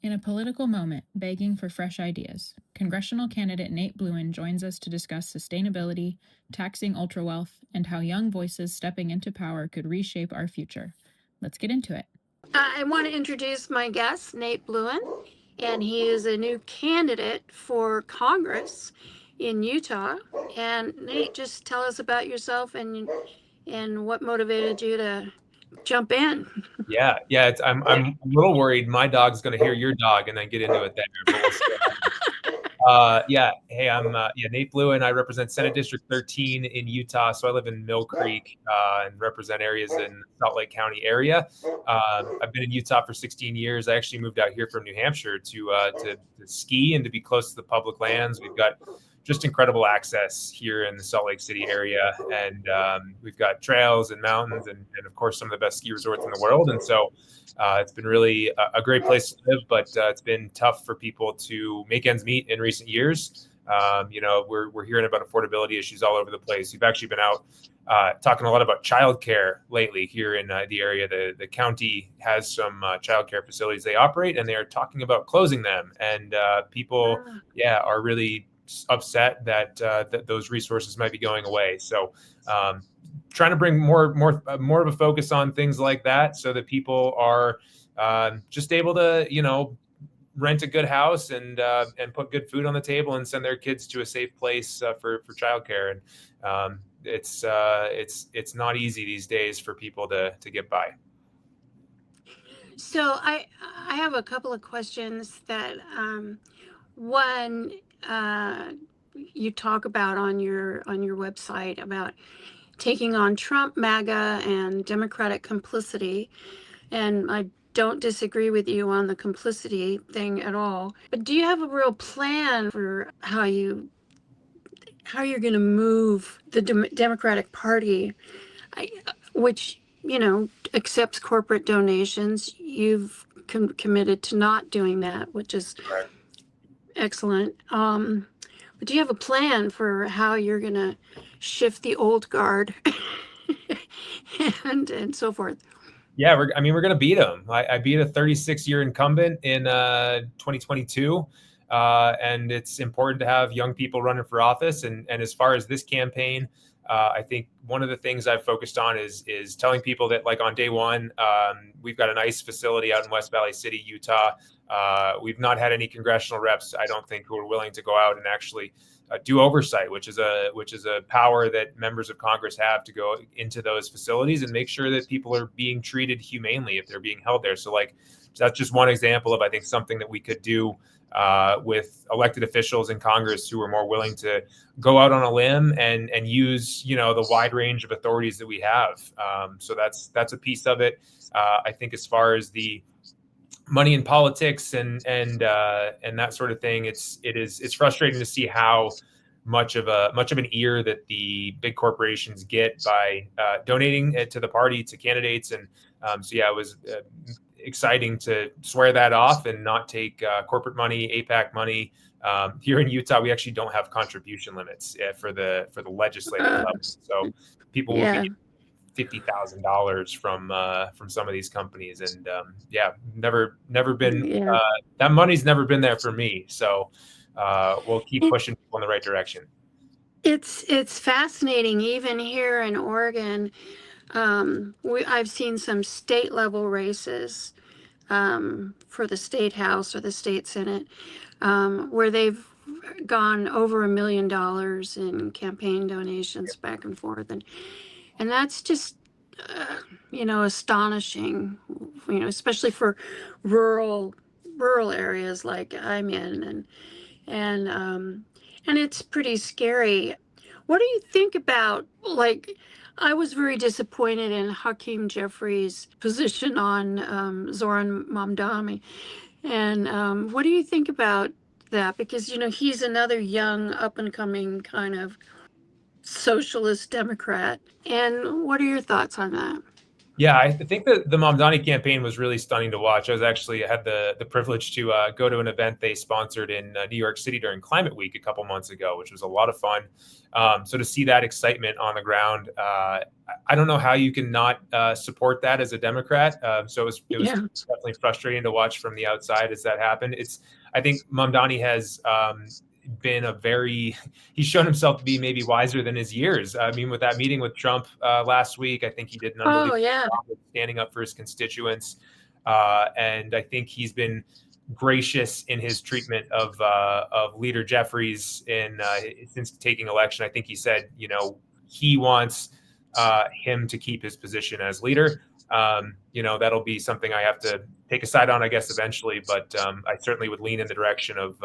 In a political moment, begging for fresh ideas, Congressional Candidate Nate Blouin joins us to discuss sustainability, taxing ultrawealth, and how young voices stepping into power could reshape our future. Let's get into it. I want to introduce my guest, Nate Blouin, and he is a new candidate for Congress in Utah. And Nate, just tell us about yourself and what motivated you to jump in. Yeah. I'm a little worried my dog's going to hear your dog and then get into it there, but we'll see. Yeah. Hey, I'm Nate Blouin. I represent Senate District 13 in Utah. So I live in Mill Creek and represent areas in the Salt Lake County area. I've been in Utah for 16 years. I actually moved out here from New Hampshire to ski and to be close to the public lands. We've got just incredible access here in the Salt Lake City area. And we've got trails and mountains and of course, some of the best ski resorts in the world. And so it's been really a great place to live, but it's been tough for people to make ends meet in recent years. We're hearing about affordability issues all over the place. We've actually been out talking a lot about childcare lately here in the area. The county has some childcare facilities they operate, and they are talking about closing them. And people, are really upset that those resources might be going away. So trying to bring more of a focus on things like that so that people are just able to, rent a good house and put good food on the table and send their kids to a safe place for childcare. And it's not easy these days for people to get by. So I have a couple of questions that one you talk about on your website about taking on Trump, MAGA, and Democratic complicity. And I don't disagree with you on the complicity thing at all. But do you have a real plan for how you're going to move the Democratic Party, which, accepts corporate donations? You've committed to not doing that, which is excellent. But do you have a plan for how you're going to shift the old guard and so forth? Yeah, we're going to beat them. I beat a 36-year incumbent in 2022, and it's important to have young people running for office. And as far as this campaign, I think one of the things I've focused on is telling people that, like, on day one, we've got a nice facility out in West Valley City, Utah. We've not had any congressional reps, I don't think, who are willing to go out and actually do oversight, which is a power that members of Congress have to go into those facilities and make sure that people are being treated humanely if they're being held there. So, like, that's just one example of, I think, something that we could do with elected officials in Congress who are more willing to go out on a limb and use, the wide range of authorities that we have. So that's a piece of it. I think as far as the money in politics and that sort of thing, it's frustrating to see how much of an ear that the big corporations get by donating it to the party, to candidates. And it was exciting to swear that off and not take corporate money, APAC money. Here in Utah, we actually don't have contribution limits for the legislative level. So people will be $50,000 from some of these companies, and never been that money's never been there for me. So we'll keep pushing people in the right direction. It's fascinating. Even here in Oregon, I've seen some state level races for the state house or the state senate where they've gone over $1 million in campaign donations back and forth, and that's just astonishing, especially for rural areas like I'm in, and it's pretty scary. What do you think about, like, I was very disappointed in Hakeem Jeffries' position on Zoran Mamdani, and what do you think about that? Because he's another young up and coming kind of socialist Democrat. And what are your thoughts on that? Yeah, I think that the Mamdani campaign was really stunning to watch. I had the privilege to go to an event they sponsored in New York City during Climate Week a couple months ago, which was a lot of fun. So to see that excitement on the ground, I don't know how you can not support that as a Democrat. So it was Yeah. definitely frustrating to watch from the outside as that happened. I think Mamdani has been he's shown himself to be maybe wiser than his years. I mean, with that meeting with Trump last week, I think he did an Oh, unbelievable yeah. job of standing up for his constituents. And I think he's been gracious in his treatment of Leader Jeffries since taking election. I think he said, he wants him to keep his position as leader. That'll be something I have to take a side on, I guess, eventually. But I certainly would lean in the direction of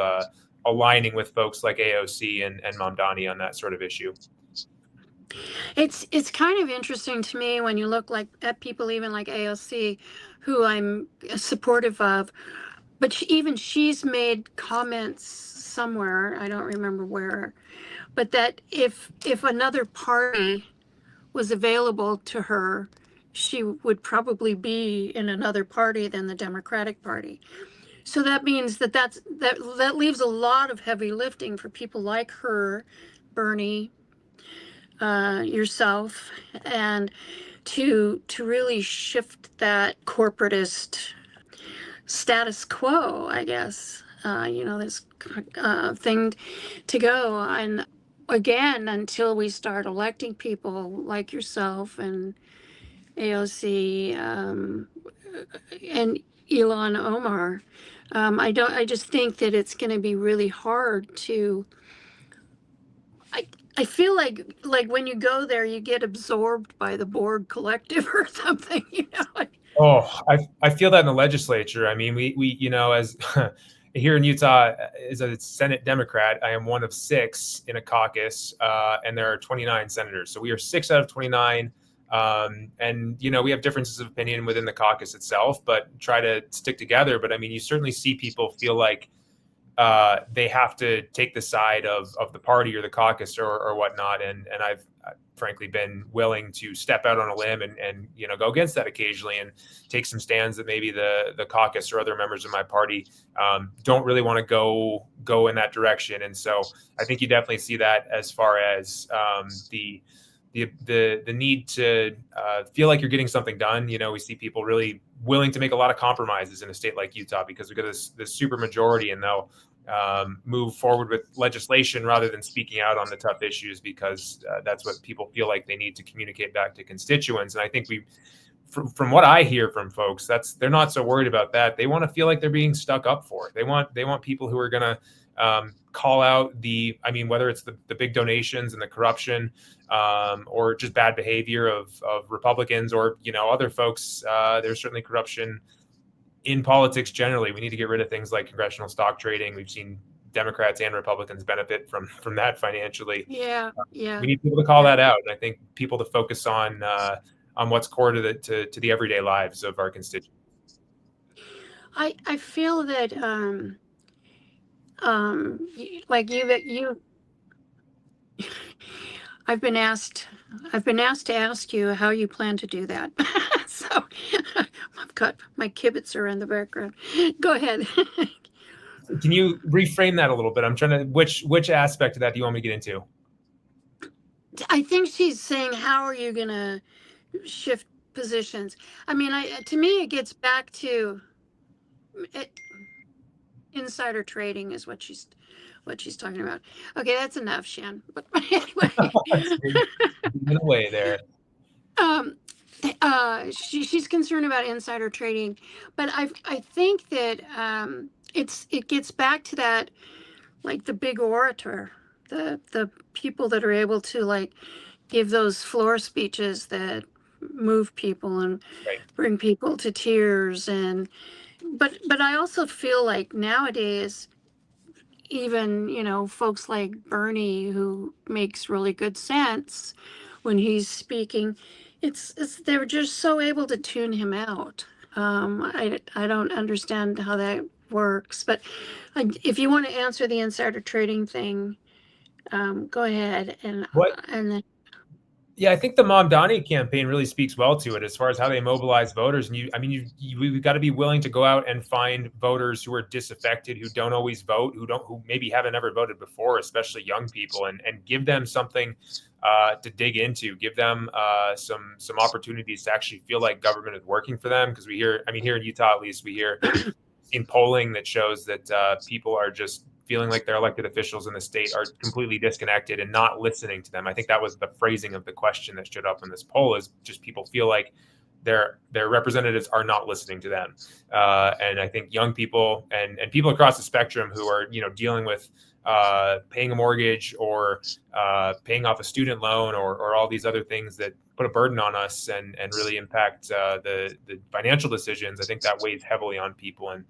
aligning with folks like AOC and Mamdani on that sort of issue. It's kind of interesting to me when you look at people even like AOC, who I'm supportive of, but even she's made comments somewhere, I don't remember where, but that if another party was available to her, she would probably be in another party than the Democratic Party. So that means that leaves a lot of heavy lifting for people like her, Bernie, yourself, and to really shift that corporatist status quo, I guess. This thing to go. And again, until we start electing people like yourself and AOC, and Elon Omar, I just think that it's going to be really hard to. I feel like when you go there, you get absorbed by the Borg collective or something. Oh, I feel that in the legislature. I mean, we as here in Utah, as a Senate Democrat, I am one of 6 in a caucus, and there are 29 senators. So we are 6 out of 29. And we have differences of opinion within the caucus itself, but try to stick together. But I mean, you certainly see people feel like they have to take the side of the party or the caucus or whatnot. And I've frankly been willing to step out on a limb and go against that occasionally and take some stands that maybe the caucus or other members of my party don't really want to go in that direction. And so I think you definitely see that as far as the need to feel like you're getting something done. We see people really willing to make a lot of compromises in a state like Utah because we've got this super majority, and they'll move forward with legislation rather than speaking out on the tough issues because that's what people feel like they need to communicate back to constituents. And I think from what I hear from folks, they're not so worried about that. They want to feel like they're being stuck up for. They want people who are going to call out whether it's the big donations and the corruption, or just bad behavior of Republicans or other folks. There's certainly corruption in politics generally. We need to get rid of things like congressional stock trading. We've seen Democrats and Republicans benefit from that financially. Yeah. We need people to call that out, and I think people to focus on what's core to the everyday lives of our constituents. I feel that like you I've been asked to ask you how you plan to do that. So I've got my kibitzer in the background. Go ahead. Can you reframe that a little bit? I'm trying to which aspect of that do you want me to get into? I think she's saying, how are you going to shift positions? I mean, to me, it gets back to insider trading is what she's talking about. Okay, that's enough, Shan. But anyway, away there. She's concerned about insider trading, but I think that it gets back to that, like the big orator, the people that are able to like give those floor speeches that move people and bring people to tears. And but I also feel like nowadays, even folks like Bernie, who makes really good sense when he's speaking, it's they're just so able to tune him out. I don't understand how that works, but if you want to answer the insider trading thing, go ahead. And What then Yeah, I think the Mamdani campaign really speaks well to it as far as how they mobilize voters. And we've got to be willing to go out and find voters who are disaffected, who don't always vote, who maybe haven't ever voted before, especially young people, and give them something to dig into, give them some opportunities to actually feel like government is working for them. Because here in Utah, at least, we hear seen polling that shows that people are just feeling like their elected officials in the state are completely disconnected and not listening to them. I think that was the phrasing of the question that showed up in this poll, is just people feel like their representatives are not listening to them. And I think young people and people across the spectrum who are dealing with paying a mortgage or paying off a student loan or all these other things that put a burden on us and really impact the financial decisions. I think that weighs heavily on people, and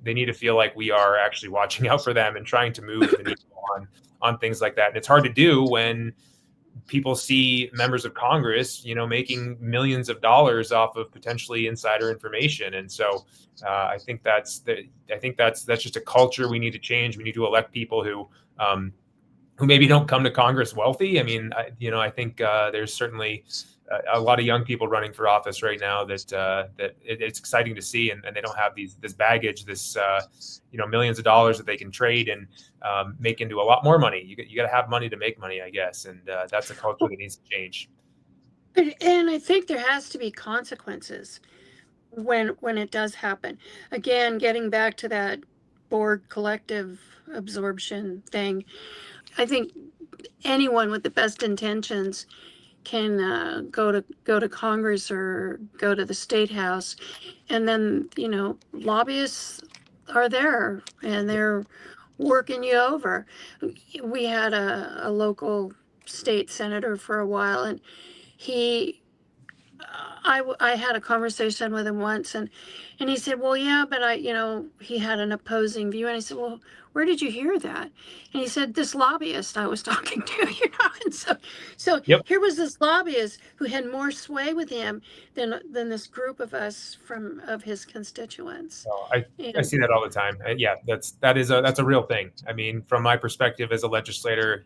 they need to feel like we are actually watching out for them and trying to move the needle on things like that. And it's hard to do when people see members of Congress, making millions of dollars off of potentially insider information. And so I think that's just a culture we need to change. We need to elect people who maybe don't come to Congress wealthy. I mean, I think there's certainly a lot of young people running for office right now that it's exciting to see, and they don't have this baggage, this millions of dollars that they can trade and make into a lot more money. You got to have money to make money, I guess, and that's a culture that needs to change. And I think there has to be consequences when it does happen. Again, getting back to that Borg collective absorption thing, I think anyone with the best intentions can go to Congress or go to the State House, and then lobbyists are there and they're working you over. We had a local state senator for a while, and he I had a conversation with him once, and he said, well, yeah, but he had an opposing view. And I said, well, where did you hear that? And he said, this lobbyist I was talking to, and so Yep. here was this lobbyist who had more sway with him than this group of us of his constituents. I see that all the time. Yeah, that's a real thing. I mean, from my perspective as a legislator,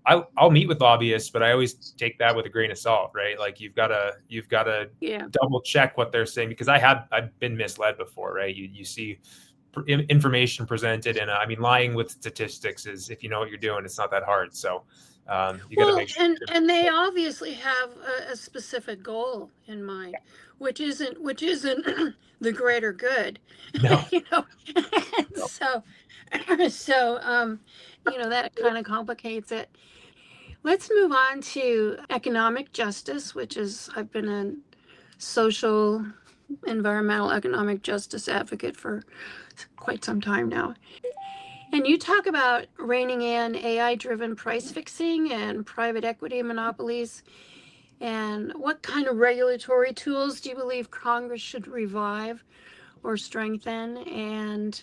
I'll meet with lobbyists, but I always take that with a grain of salt, right? Like you've got to Yeah. double check what they're saying, because I've been misled before, right? You see information presented, and I mean, lying with statistics is, if you know what you're doing, it's not that hard. So you got to make sure. And they obviously have a specific goal in mind, which isn't the greater good. No. And so that kind of complicates it. Let's move on to economic justice, which is, I've been a social, environmental, economic justice advocate for quite some time now. And you talk about reining in AI-driven price fixing and private equity monopolies. And what kind of regulatory tools do you believe Congress should revive or strengthen? And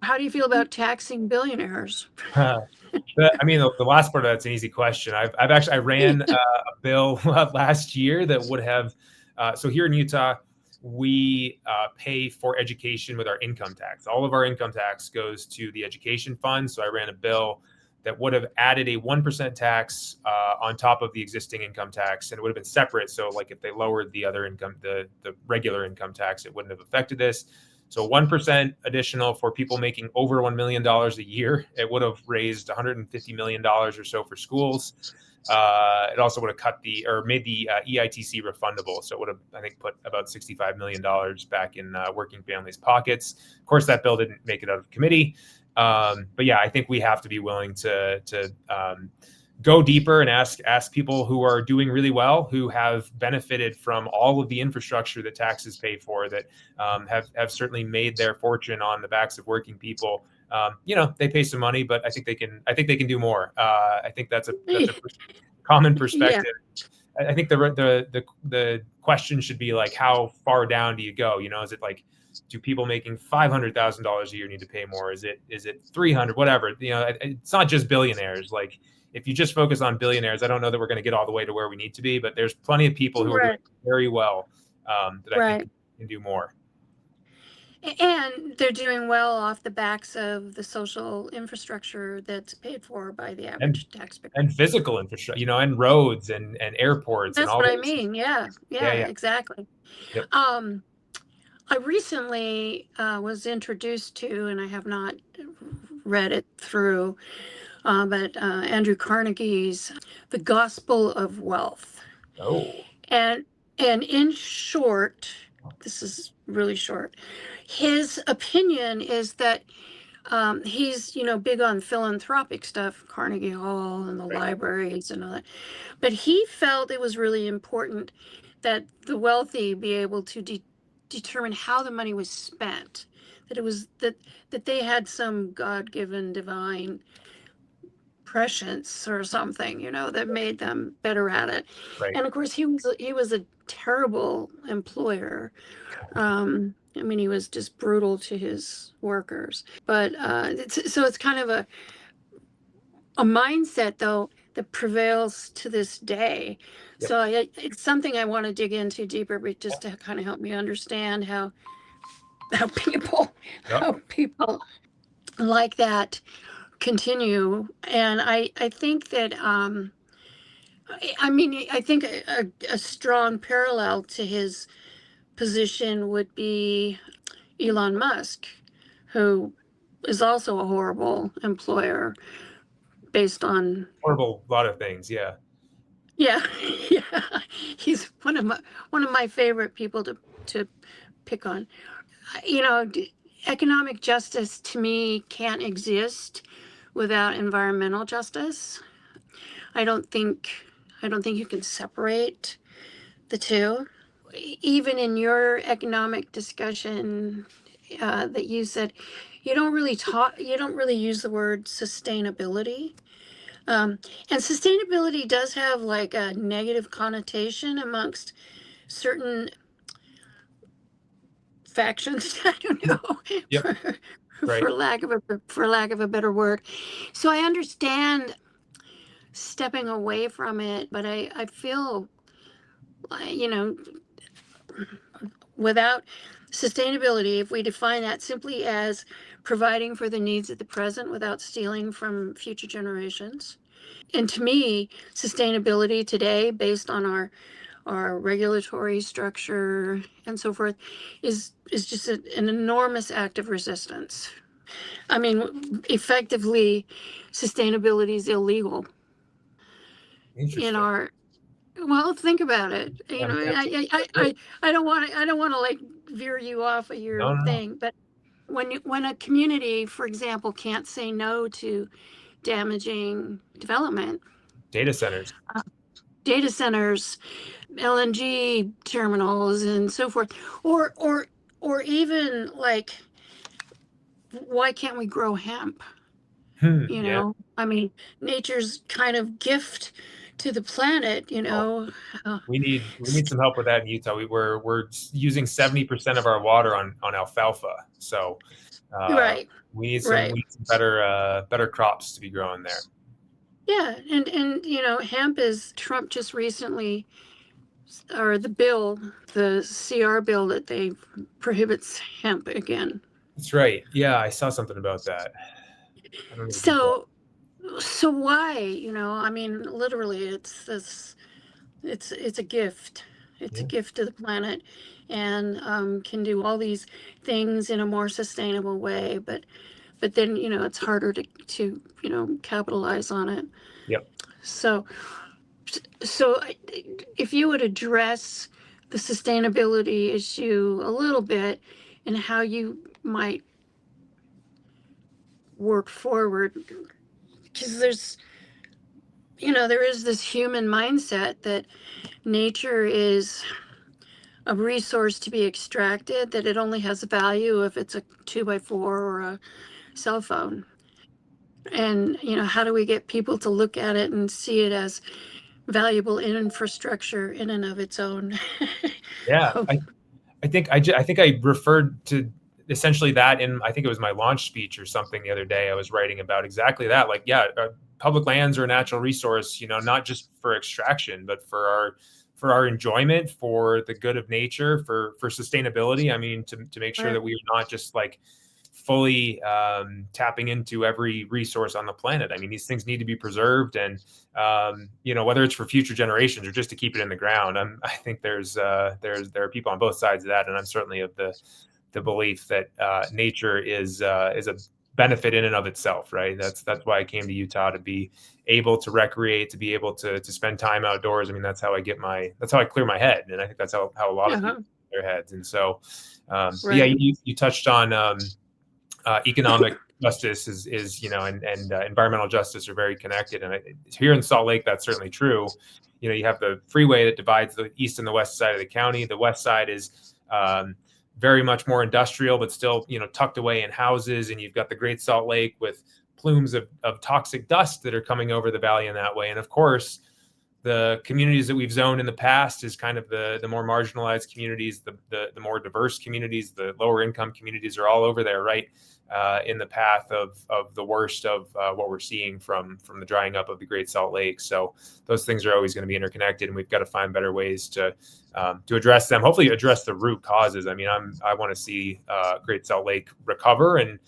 how do you feel about taxing billionaires? I mean, the last part of that's an easy question. I ran a bill last year that would have. So here in Utah, we pay for education with our income tax. All of our income tax goes to the education fund. So I ran a bill that would have added a 1% tax on top of the existing income tax, and it would have been separate. So like if they lowered the other income, the regular income tax, it wouldn't have affected this. So 1% additional for people making over $1 million a year. It would have raised $150 million or so for schools. It also would have made the EITC refundable. So it would have, I think, put about $65 million back in working families' pockets. Of course, that bill didn't make it out of committee. But yeah, I think we have to be willing to go deeper and ask people who are doing really well, who have benefited from all of the infrastructure that taxes pay for, that have certainly made their fortune on the backs of working people. They pay some money, but I think they can do more. I think that's a common perspective. Yeah. I think the question should be like, how far down do you go? Is it like, do people making $500,000 a year need to pay more? Is it 300, whatever? It's not just billionaires. Like, if you just focus on billionaires, I don't know that we're going to get all the way to where we need to be, but there's plenty of people who are doing very well that I think can do more. And they're doing well off the backs of the social infrastructure that's paid for by the and average taxpayer. and physical infrastructure, and roads and airports and That's all what I those. mean. Yeah, Yeah, yeah, yeah. exactly. Yep. Um, I recently was introduced to, and I have not read it through, but Andrew Carnegie's The Gospel of Wealth. Oh, And and in short, this is really short, his opinion is that he's big on philanthropic stuff, Carnegie Hall and the right, libraries and all that. But he felt it was really important that the wealthy be able to determine how the money was spent. That it was that they had some God-given divine prescience or something, that made them better at it. right. And of course, he was a terrible employer. I mean, he was just brutal to his workers. But it's kind of a mindset, though, that prevails to this day. Yep. So it's something I want to dig into deeper, but just to kind of help me understand how people Yep. how people like that continue. And I think that I mean, I think a strong parallel to his position would be Elon Musk, who is also a horrible employer based on. Horrible lot of things. Yeah. Yeah, yeah. He's one of my favorite people to pick on. You know, economic justice to me can't exist without environmental justice. I don't think I don't think you can separate the two. Even in your economic discussion, that you said, you don't really use the word sustainability. And sustainability does have like a negative connotation amongst certain factions. I don't Yep. know, Yep. Right. for lack of a better word. So I understand stepping away from it, but I feel you know without sustainability, if we define that simply as providing for the needs of the present without stealing from future generations. And to me, sustainability today, based on our regulatory structure and so forth, is just an enormous act of resistance. I mean, effectively, sustainability is illegal in Interesting. our. Well, think about it. I mean, I don't want to like veer you off of your no, no, no. thing, but when a community, for example, can't say no to damaging development, Data centers. data centers, LNG terminals, and so forth, or even like, why can't we grow hemp? Yeah. I mean, nature's kind of gift to the planet. Oh, Uh, we need some help with that in Utah. We're using 70% of our water on alfalfa. So uh, right, we right. need some better crops to be growing there. Yeah, and hemp is Trump just recently, or the CR bill that they prohibits hemp again. That's right. Yeah, I saw something about that. I don't know the details. So why? I mean, literally, it's a gift. It's a Yeah. gift to the planet, and can do all these things in a more sustainable way. But then it's harder to capitalize on it. Yep. So so if you would address the sustainability issue a little bit and how you might work forward, because there is this human mindset that nature is a resource to be extracted, that it only has value if it's a 2x4 or a cell phone. And how do we get people to look at it and see it as valuable infrastructure in and of its own? Yeah. I think I referred to essentially that in, I think it was my launch speech or something the other day. I was writing about exactly that. Like, yeah, public lands are a natural resource, not just for extraction, but our enjoyment, for the good of nature, for sustainability. I mean, to make sure that we are not just like fully tapping into every resource on the planet. I mean, these things need to be preserved, and whether it's for future generations or just to keep it in the ground. I think there are people on both sides of that, and I'm certainly of the belief that nature is a benefit in and of itself, right? That's why I came to Utah, to be able to recreate, to be able to spend time outdoors. I mean, that's how I clear my head, and I think that's how a lot of people clear their heads. And so, yeah, you touched on economic justice is and environmental justice are very connected, and here in Salt Lake, that's certainly true. You have the freeway that divides the east and the west side of the county. The west side is very much more industrial, but still, tucked away in houses. And you've got the Great Salt Lake with plumes of toxic dust that are coming over the valley in that way. And of course, the communities that we've zoned in the past is kind of the more marginalized communities, the more diverse communities, the lower income communities are all over there, right? In the path of the worst of what we're seeing from the drying up of the Great Salt Lake. So those things are always going to be interconnected, and we've got to find better ways to address them. Hopefully, address the root causes. I mean, I want to see Great Salt Lake recover and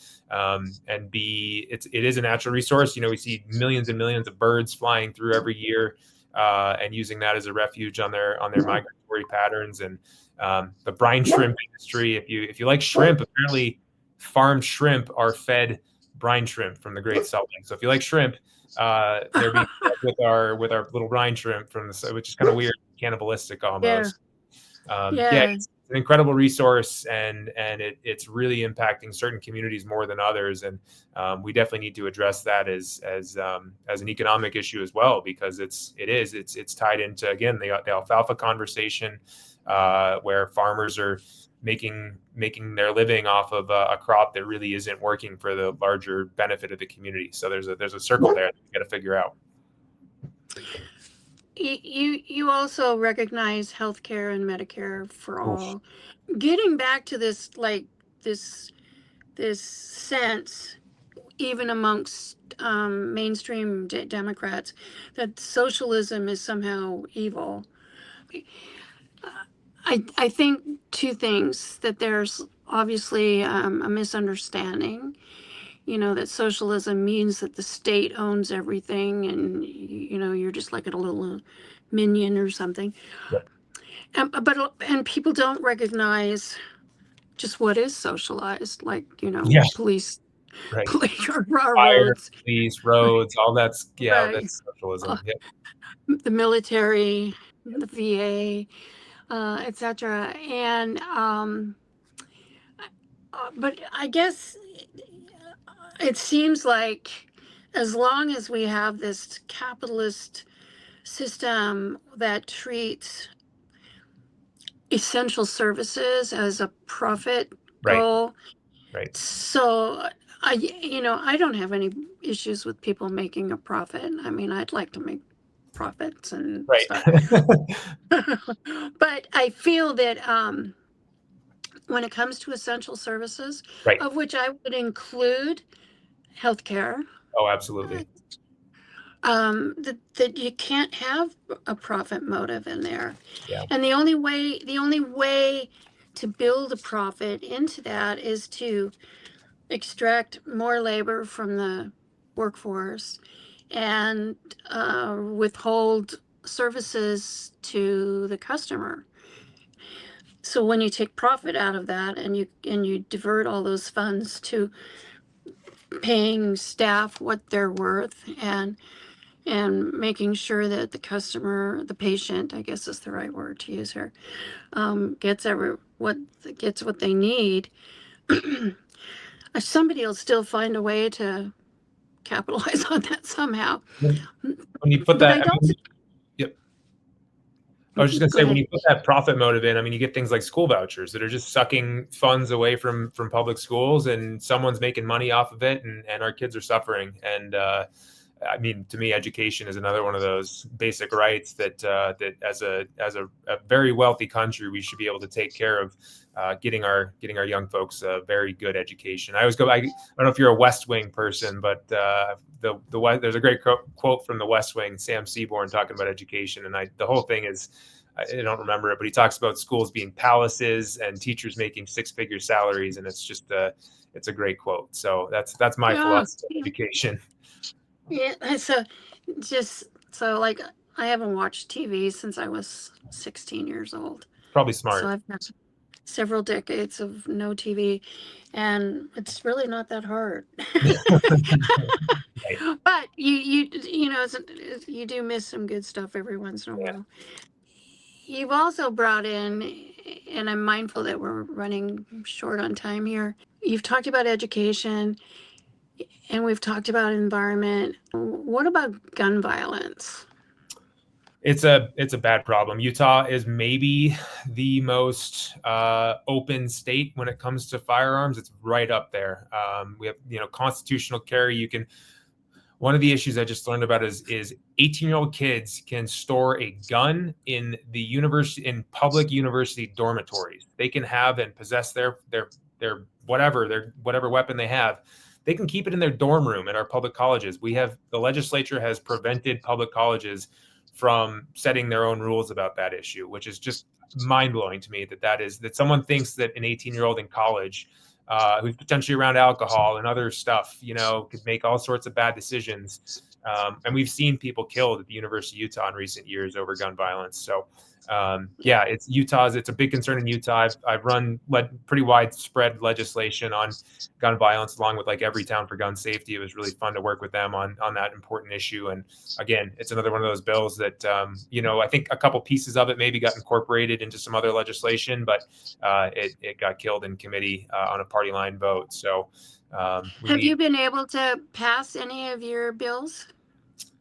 be. It is a natural resource. We see millions and millions of birds flying through every year, and using that as a refuge on their migratory patterns. And the brine shrimp industry. If you like shrimp, apparently farmed shrimp are fed brine shrimp from the Great Salt Lake. So if you like shrimp, they're being fed with our little brine shrimp which is kind of weird, cannibalistic almost. It's an incredible resource, and it's really impacting certain communities more than others. And we definitely need to address that as an economic issue as well, because it's tied into, again, the alfalfa conversation, where farmers are making their living off of a crop that really isn't working for the larger benefit of the community. So there's a circle there that we got to figure out. You also recognize healthcare and Medicare for all. Getting back to this, like this sense, even amongst mainstream Democrats, that socialism is somehow evil. I think two things: that there's obviously a misunderstanding, that socialism means that the state owns everything, and you're just like a little minion or something. Yep. And people don't recognize just what is socialized, like police, right? Police, Fire, police, roads, all that's right. That's socialism. Yep. The military, the VA, etc. And but I guess it seems like as long as we have this capitalist system that treats essential services as a profit goal, right. So I don't have any issues with people making a profit. I mean, I'd like to make profits and stuff. But I feel that when it comes to essential services, of which I would include healthcare. Oh, absolutely. That you can't have a profit motive in there. Yeah. And the only way to build a profit into that is to extract more labor from the workforce and withhold services to the customer. So when you take profit out of that and you divert all those funds to paying staff what they're worth and making sure that the customer, the patient, I guess is the right word to use here, gets what they need, somebody will still find a way to capitalize on that somehow. When you put that, yep. I was just going to say, when you put that profit motive in, I mean, you get things like school vouchers that are just sucking funds away from public schools, and someone's making money off of it, and our kids are suffering. And I mean, to me, education is another one of those basic rights that as a very wealthy country, we should be able to take care of getting our young folks a very good education. I always go, I don't know if you're a West Wing person, but there's a great quote from the West Wing, Sam Seaborn, talking about education, and the whole thing is I don't remember it, but he talks about schools being palaces and teachers making six-figure salaries, and it's just it's a great quote. So that's my philosophy of education. Yeah, so like I haven't watched TV since I was 16 years old. Probably So smart. I've got several decades of no TV, and it's really not that hard. Right. But you know you do miss some good stuff every once in a Yeah. while. You've also brought in, and I'm mindful that we're running short on time here. You've talked about education, and we've talked about environment. What about gun violence? It's a bad problem. Utah is maybe the most open state when it comes to firearms. It's right up there. We have constitutional carry. You can. One of the issues I just learned about is 18-year-old kids can store a gun in public university dormitories. They can have and possess their whatever weapon they have. They can keep it in their dorm room at our public colleges. The legislature has prevented public colleges from setting their own rules about that issue, which is just mind-blowing to me that someone thinks that an 18-year-old in college who's potentially around alcohol and other stuff, could make all sorts of bad decisions. And we've seen people killed at the University of Utah in recent years over gun violence. So it's a big concern in Utah. I've led pretty widespread legislation on gun violence, along with like Everytown for gun safety. It was really fun to work with them on that important issue. And again, it's another one of those bills that I think a couple pieces of it maybe got incorporated into some other legislation, but it got killed in committee on a party line vote. So have you been able to pass any of your bills?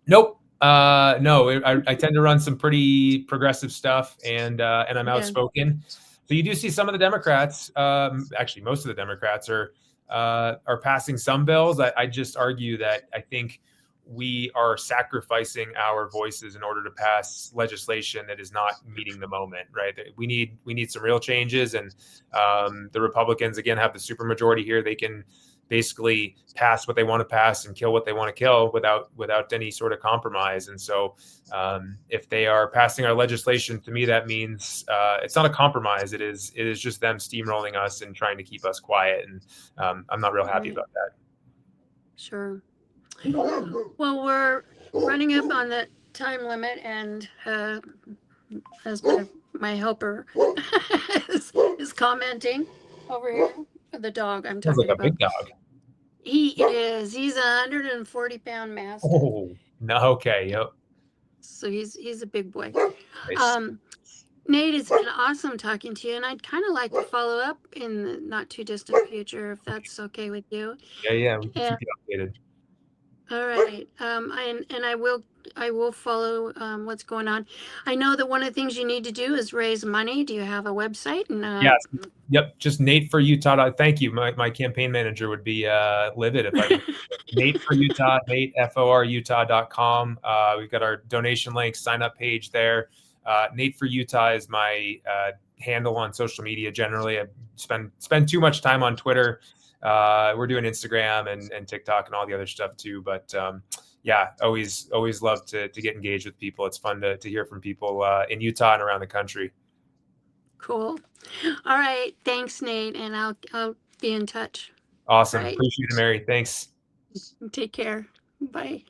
Nope. No, I tend to run some pretty progressive stuff, and I'm outspoken. So you do see some of the Democrats, actually most of the Democrats are passing some bills. I just argue that I think we are sacrificing our voices in order to pass legislation that is not meeting the moment, right? We need some real changes, and the Republicans again have the supermajority here. They can basically pass what they want to pass and kill what they want to kill without any sort of compromise. And so if they are passing our legislation, to me, that means it's not a compromise. It is just them steamrolling us and trying to keep us quiet. And I'm not real happy about that. Sure. Well, we're running up on the time limit, and as my helper is commenting over here, the dog I'm talking about. Sounds like a big dog. He is. He's a 140-pound mastiff. Oh, no. Okay. Yep. So he's a big boy. Nice. Nate, it's been awesome talking to you, and I'd kind of like to follow up in the not too distant future, if that's okay with you. Yeah. We can keep you updated. All right. And I will follow what's going on. I know that one of the things you need to do is raise money. Do you have a website? And yes. Yep. Just Nate for Utah. Thank you. My campaign manager would be livid if I Nate for Utah, Nate FORUtah.com. We've got our donation link, sign up page there. Nate for Utah is my handle on social media. Generally, I spend too much time on Twitter. We're doing Instagram and TikTok and all the other stuff too. But always love to get engaged with people. It's fun to hear from people in Utah and around the country. Cool. All right. Thanks, Nate. And I'll be in touch. Awesome. Right. Appreciate it, Mary. Thanks. Take care. Bye.